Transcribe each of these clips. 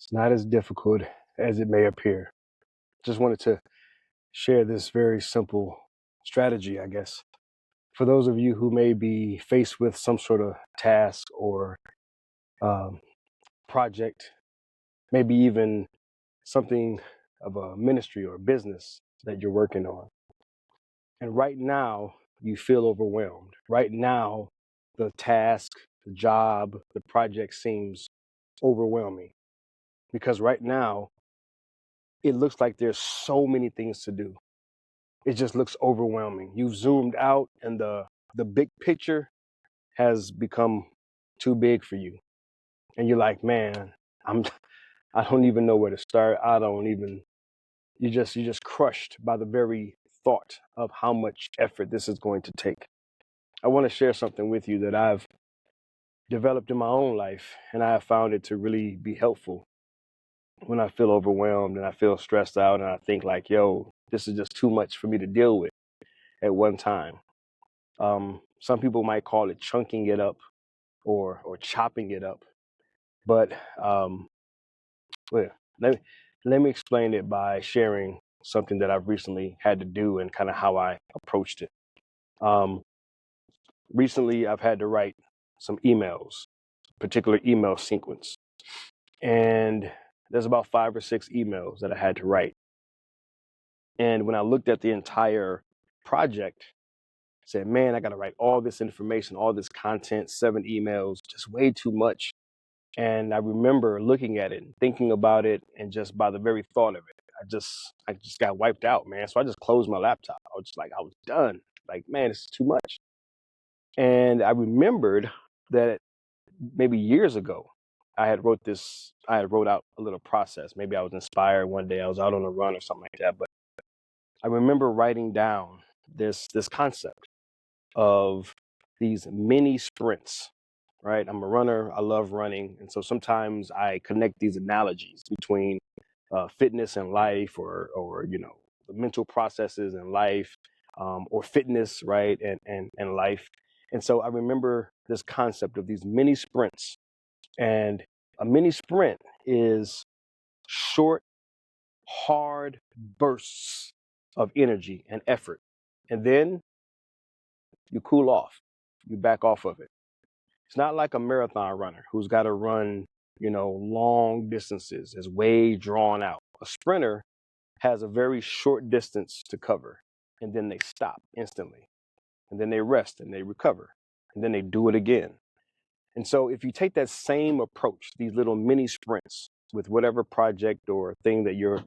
It's not as difficult as it may appear. Just wanted to share this very simple strategy, I guess, for those of you who may be faced with some sort of task or um, project, maybe even something of a ministry or business that you're working on. And right now, you feel overwhelmed. Right now, the task, the job, the project seems overwhelming because right now, it looks like there's so many things to do. It just looks overwhelming. You've zoomed out and the big picture has become too big for you. And you're like, man, I'm I don't even know where to start. I don't even you're just crushed by the very thought of how much effort this is going to take. I want to share something with you that I've developed in my own life, and I have found it to really be helpful when I feel overwhelmed and I feel stressed out and I think like, yo, this is just too much for me to deal with at one time. Some people might call it chunking it up or chopping it up, but well, let me explain it by sharing something that I've recently had to do and kind of how I approached it. Um, Recently, I've had to write some emails, particular email sequence, and there's about 5 or 6 emails that I had to write. And when I looked at the entire project, I said, man, I got to write all this information, all this content, 7 emails, just way too much. And I remember looking at it and thinking about it, and just by the very thought of it, I just got wiped out, man. So I just closed my laptop. I was done. Like, man, it's too much. And I remembered that maybe years ago, I had wrote out a little process. Maybe I was inspired one day, I was out on a run or something like that. But I remember writing down this concept of these mini sprints, right? I'm a runner. I love running. And so sometimes I connect these analogies between fitness and life, or, the mental processes in life, or fitness, right? And life. And so I remember this concept of these mini sprints. And a mini sprint is short, hard bursts of energy and effort. And then you cool off, you back off of it. It's not like a marathon runner who's got to run, long distances, is way drawn out. A sprinter has a very short distance to cover, and then they stop instantly, and then they rest and they recover, and then they do it again. And so if you take that same approach, these little mini sprints with whatever project or thing that you're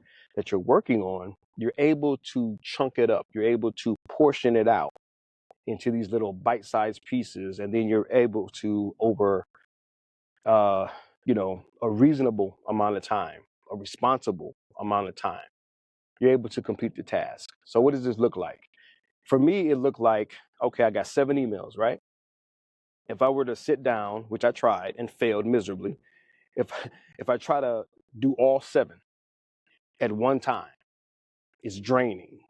working on, you're able to chunk it up. You're able to portion it out into these little bite-sized pieces, and then you're able to over a reasonable amount of time, a responsible amount of time, you're able to complete the task. So what does this look like? For me, it looked like, okay, I got 7 emails, right? If I were to sit down, which I tried and failed miserably, if if I try to do all 7 at one time, it's draining.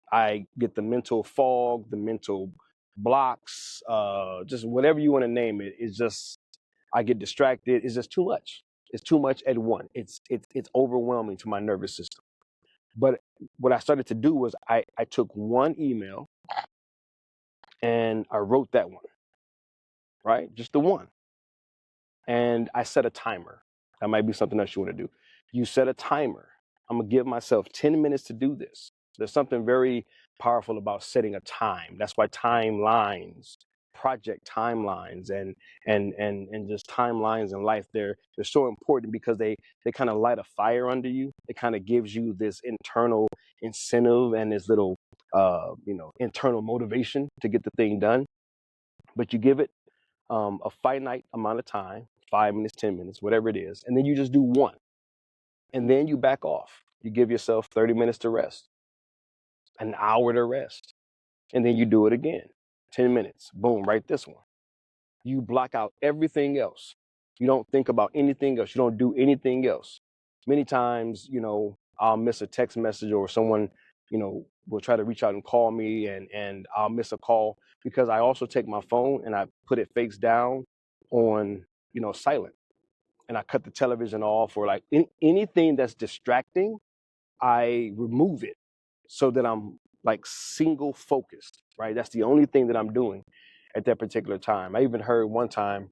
I get the mental fog, the mental blocks, just whatever you want to name it. It's just I get distracted. It's just too much. It's too much at once. It's overwhelming to my nervous system. But what I started to do was I took one email and I wrote that one, right? Just the one. And I set a timer. That might be something else you want to do. You set a timer. I'm going to give myself 10 minutes to do this. There's something very powerful about setting a time. That's why timelines, project timelines, and just timelines in life, they're so important because they kind of light a fire under you. It kind of gives you this internal incentive and this little internal motivation to get the thing done. But you give it a finite amount of time, 5 minutes, 10 minutes, whatever it is, and then you just do one. And then you back off. You give yourself 30 minutes to rest, an hour to rest, and then you do it again. 10 minutes, boom, write this one. You block out everything else. You don't think about anything else. You don't do anything else. Many times, I'll miss a text message, or someone, will try to reach out and call me, and I'll miss a call because I also take my phone and I put it face down on, silent. and I cut the television off, or like anything that's distracting, I remove it so that I'm like single focused, right? That's the only thing that I'm doing at that particular time. I even heard one time,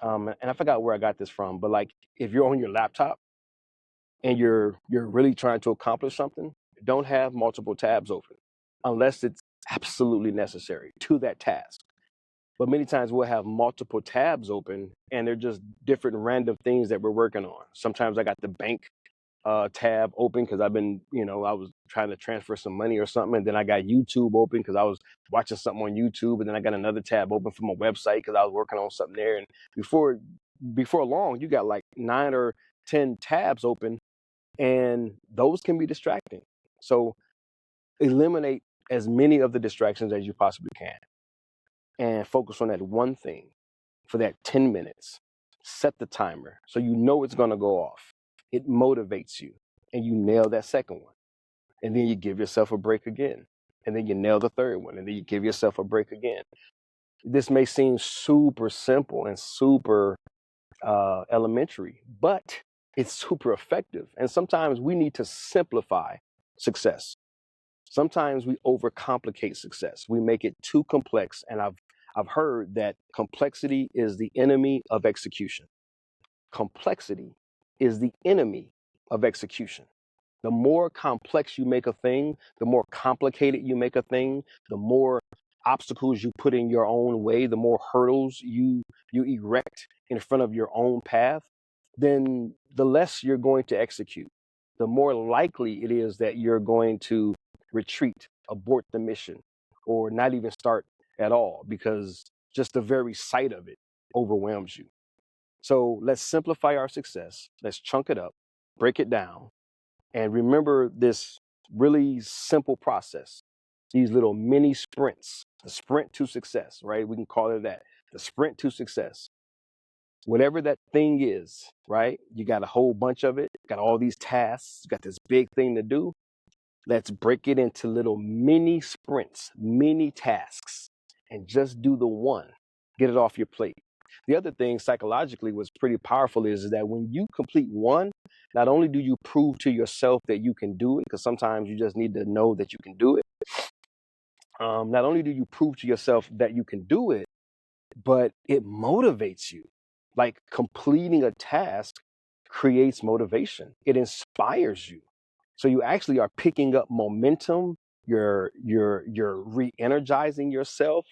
and I forgot where I got this from, but like if you're on your laptop and you're really trying to accomplish something, don't have multiple tabs open unless it's absolutely necessary to that task. But many times we'll have multiple tabs open and they're just different random things that we're working on. Sometimes I got the bank tab open because I've been, I was trying to transfer some money or something. And then I got YouTube open because I was watching something on YouTube. And then I got another tab open for my website because I was working on something there. And before long, you got like 9 or 10 tabs open, and those can be distracting. So eliminate as many of the distractions as you possibly can and focus on that one thing for that 10 minutes. Set the timer so you know it's going to go off. It motivates you, and you nail that second one. And then you give yourself a break again. And then you nail the third one, and then you give yourself a break again. This may seem super simple and super elementary, but it's super effective. And sometimes we need to simplify success. Sometimes we overcomplicate success. We make it too complex. And I've heard that complexity is the enemy of execution. Complexity is the enemy of execution. The more complex you make a thing, the more complicated you make a thing, the more obstacles you put in your own way, the more hurdles you erect in front of your own path, then the less you're going to execute. The more likely it is that you're going to retreat, abort the mission, or not even start at all, because just the very sight of it overwhelms you. So let's simplify our success. Let's chunk it up, break it down, and remember this really simple process, these little mini sprints, the sprint to success, right? We can call it that, the sprint to success. Whatever that thing is, right? You got a whole bunch of it, got all these tasks, you got this big thing to do. Let's break it into little mini sprints, mini tasks, and just do the one. Get it off your plate. The other thing psychologically was pretty powerful is that when you complete one, not only do you prove to yourself that you can do it, because sometimes you just need to know that you can do it. Not only do you prove to yourself that you can do it, but it motivates you. Like completing a task creates motivation. It inspires you. So you actually are picking up momentum. You're re-energizing yourself.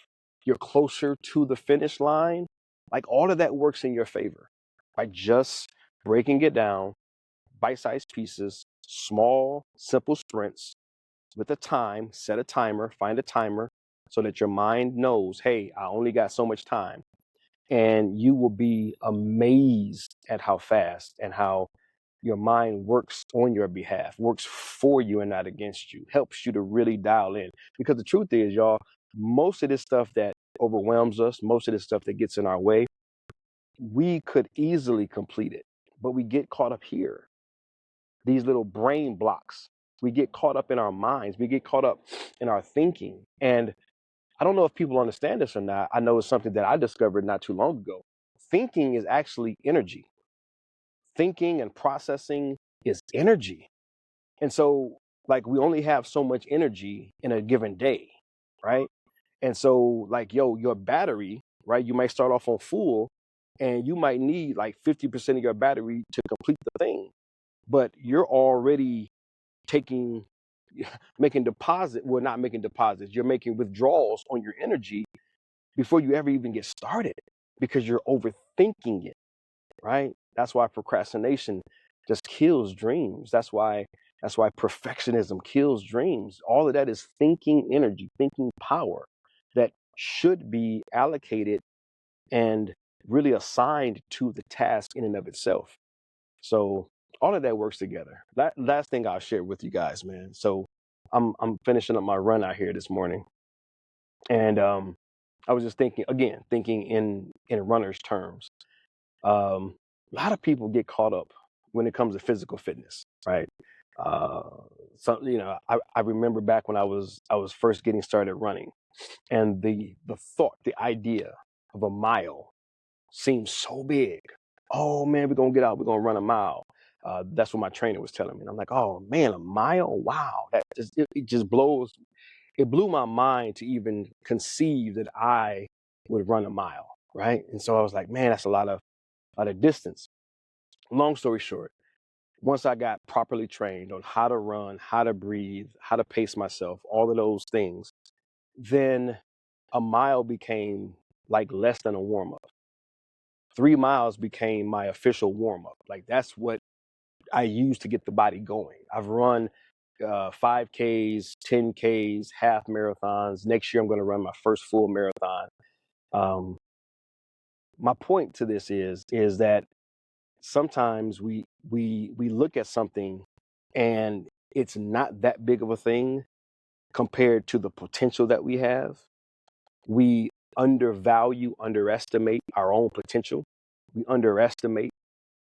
You're closer to the finish line. Like all of that works in your favor by just breaking it down, bite-sized pieces, small, simple sprints with a time. Set a timer, find a timer so that your mind knows, hey, I only got so much time. And you will be amazed at how fast and how your mind works on your behalf, works for you and not against you, helps you to really dial in. Because the truth is, y'all, most of this stuff that overwhelms us, most of this stuff that gets in our way, we could easily complete it, but we get caught up here. These little brain blocks, we get caught up in our minds, we get caught up in our thinking. And I don't know if people understand this or not. I know it's something that I discovered not too long ago. Thinking is actually energy. Thinking and processing is energy. And so, like, we only have so much energy in a given day, right? And so, like, your battery, right? You might start off on full and you might need like 50% of your battery to complete the thing, but you're already taking, making not making deposits, you're making withdrawals on your energy before you ever even get started because you're overthinking it, right? That's why procrastination just kills dreams. That's why perfectionism kills dreams. All of that is thinking energy, thinking power that should be allocated and really assigned to the task in and of itself. So all of that works together. Last thing I'll share with you guys, man. So I'm finishing up my run out here this morning, and I was just thinking in runners terms. A lot of people get caught up when it comes to physical fitness, right? So I remember back when I was first getting started running, and the idea of a mile seemed so big. Oh man, we're gonna get out, we're gonna run a mile. That's what my trainer was telling me. And I'm like, oh man, a mile? Wow. It just blows. It blew my mind to even conceive that I would run a mile. Right. And so I was like, man, that's a lot of distance. Long story short, once I got properly trained on how to run, how to breathe, how to pace myself, all of those things, then a mile became like less than a warm up. 3 miles became my official warm up. Like that's what I use to get the body going. I've run 5Ks, 10Ks, half marathons. Next year, I'm going to run my first full marathon. Um, my point to this is that sometimes we look at something and it's not that big of a thing compared to the potential that we have. We underestimate our own potential. We underestimate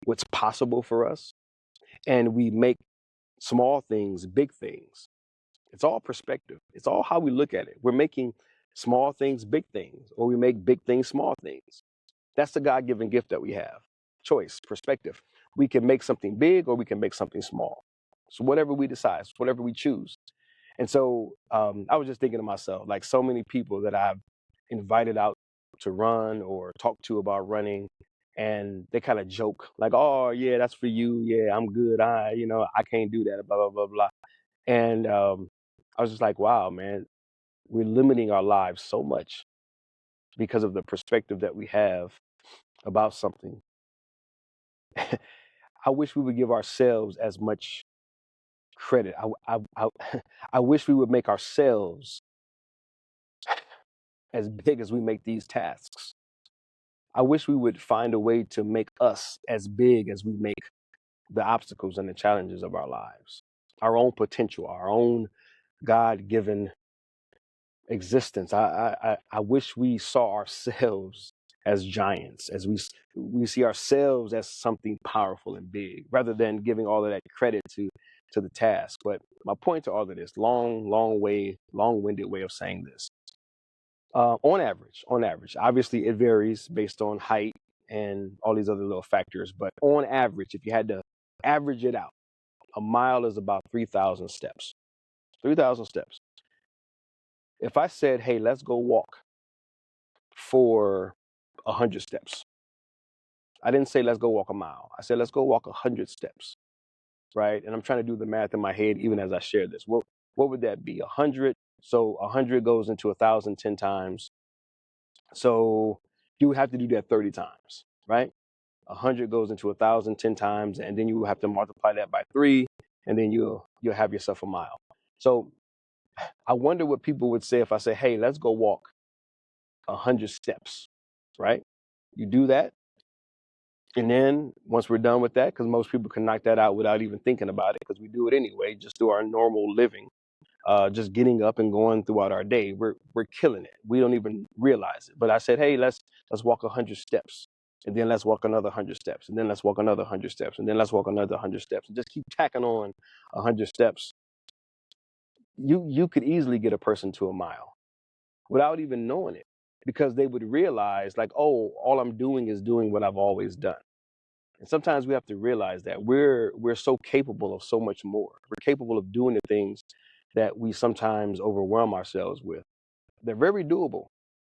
what's possible for us, and we make small things big things. It's all perspective. It's all how we look at it. We're making small things big things, or we make big things small things. That's the God-given gift that we have. Choice, perspective. We can make something big or we can make something small. So whatever we decide, whatever we choose. And so I was just thinking to myself, like so many people that I've invited out to run or talk to about running, and they kind of joke like, oh yeah, that's for you. Yeah, I'm good. I can't do that, blah, blah, blah, blah. And I was just like, wow, man, we're limiting our lives so much because of the perspective that we have about something. I wish we would give ourselves as much credit. I wish we would make ourselves as big as we make these tasks. I wish we would find a way to make us as big as we make the obstacles and the challenges of our lives, our own potential, our own God-given existence. I wish we saw ourselves as giants, as we see ourselves as something powerful and big, rather than giving all of that credit to the task. But my point to all of this, long-winded way of saying this, on average, obviously it varies based on height and all these other little factors, but on average, if you had to average it out, a mile is about 3,000 steps. 3,000 steps. If I said, hey, let's go walk for 100 steps. I didn't say let's go walk a mile. I said let's go walk 100 steps, right? And I'm trying to do the math in my head even as I share this. What would that be? 100. So 100 goes into 1,000 10 times. So you would have to do that 30 times, right? 100 goes into 1,000 10 times, and then you have to multiply that by 3, and then you'll have yourself a mile. So I wonder what people would say if I say, hey, let's go walk 100 steps, right? You do that. And then once we're done with that, because most people can knock that out without even thinking about it, because we do it anyway, just through our normal living, just getting up and going throughout our day, we're killing it. We don't even realize it. But I said, hey, let's walk 100 steps, and then let's walk another 100 steps, and then let's walk another 100 steps, and then let's walk another 100 steps, and just keep tacking on 100 steps. You could easily get a person to a mile without even knowing it, because they would realize like, oh, all I'm doing is doing what I've always done. And sometimes we have to realize that we're so capable of so much more. We're capable of doing the things that we sometimes overwhelm ourselves with. They're very doable.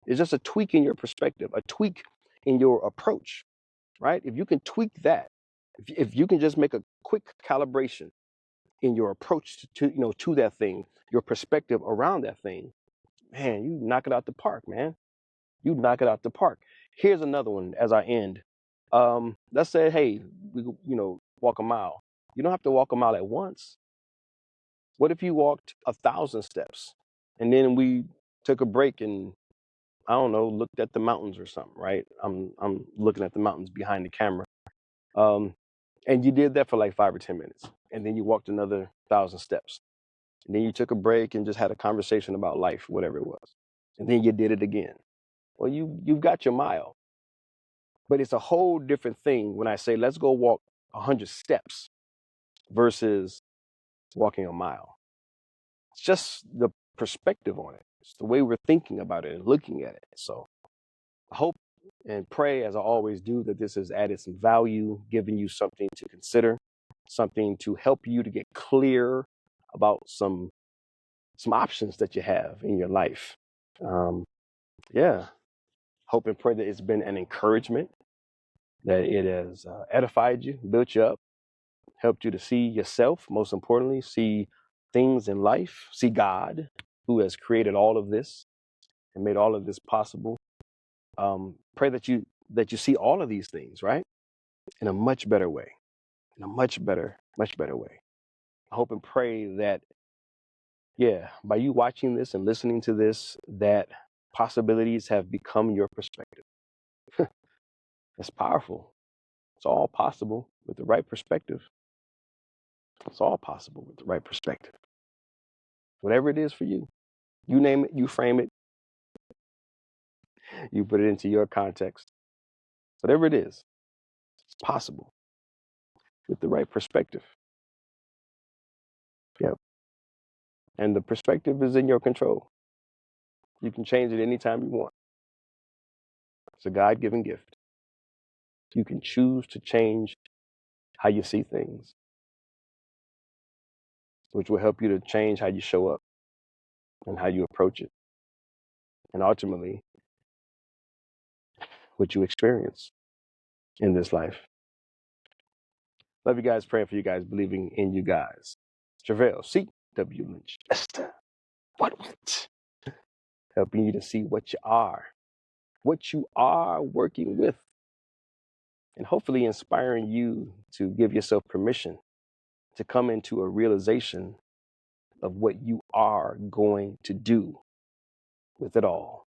It's just a tweak in your perspective, a tweak in your approach, right? If you can tweak that, if you can just make a quick calibration in your approach to that thing, your perspective around that thing, man, you knock it out the park, man. You knock it out the park. Here's another one as I end. Let's say, hey, we walk a mile. You don't have to walk a mile at once. What if you walked 1,000 steps, and then we took a break and I don't know, looked at the mountains or something, right? I'm looking at the mountains behind the camera. Um, and you did that for like 5 or 10 minutes, and then you walked another 1,000 steps, and then you took a break and just had a conversation about life, whatever it was, and then you did it again. Well, you've got your mile. But it's a whole different thing when I say, let's go walk 100 steps versus walking a mile. It's just the perspective on it. It's the way we're thinking about it and looking at it. So I hope and pray, as I always do, that this has added some value, given you something to consider, something to help you to get clear about some options that you have in your life. Yeah, hope and pray that it's been an encouragement, that it has edified you, built you up, helped you to see yourself, most importantly, see things in life, see God, who has created all of this and made all of this possible. Pray that you see all of these things, right, in a much better way, in a much better way. I hope and pray that, yeah, by you watching this and listening to this, that possibilities have become your perspective. It's powerful. It's all possible with the right perspective. It's all possible with the right perspective. Whatever it is for you, you name it, you frame it, you put it into your context. Whatever it is, it's possible with the right perspective. Yep. And the perspective is in your control. You can change it anytime you want. It's a God-given gift. You can choose to change how you see things, which will help you to change how you show up and how you approach it, and ultimately what you experience in this life. Love you guys, praying for you guys, believing in you guys. Travail, C.W. Lynch, Esther, what? Helping you to see what you are working with, and hopefully inspiring you to give yourself permission to come into a realization of what you are going to do with it all.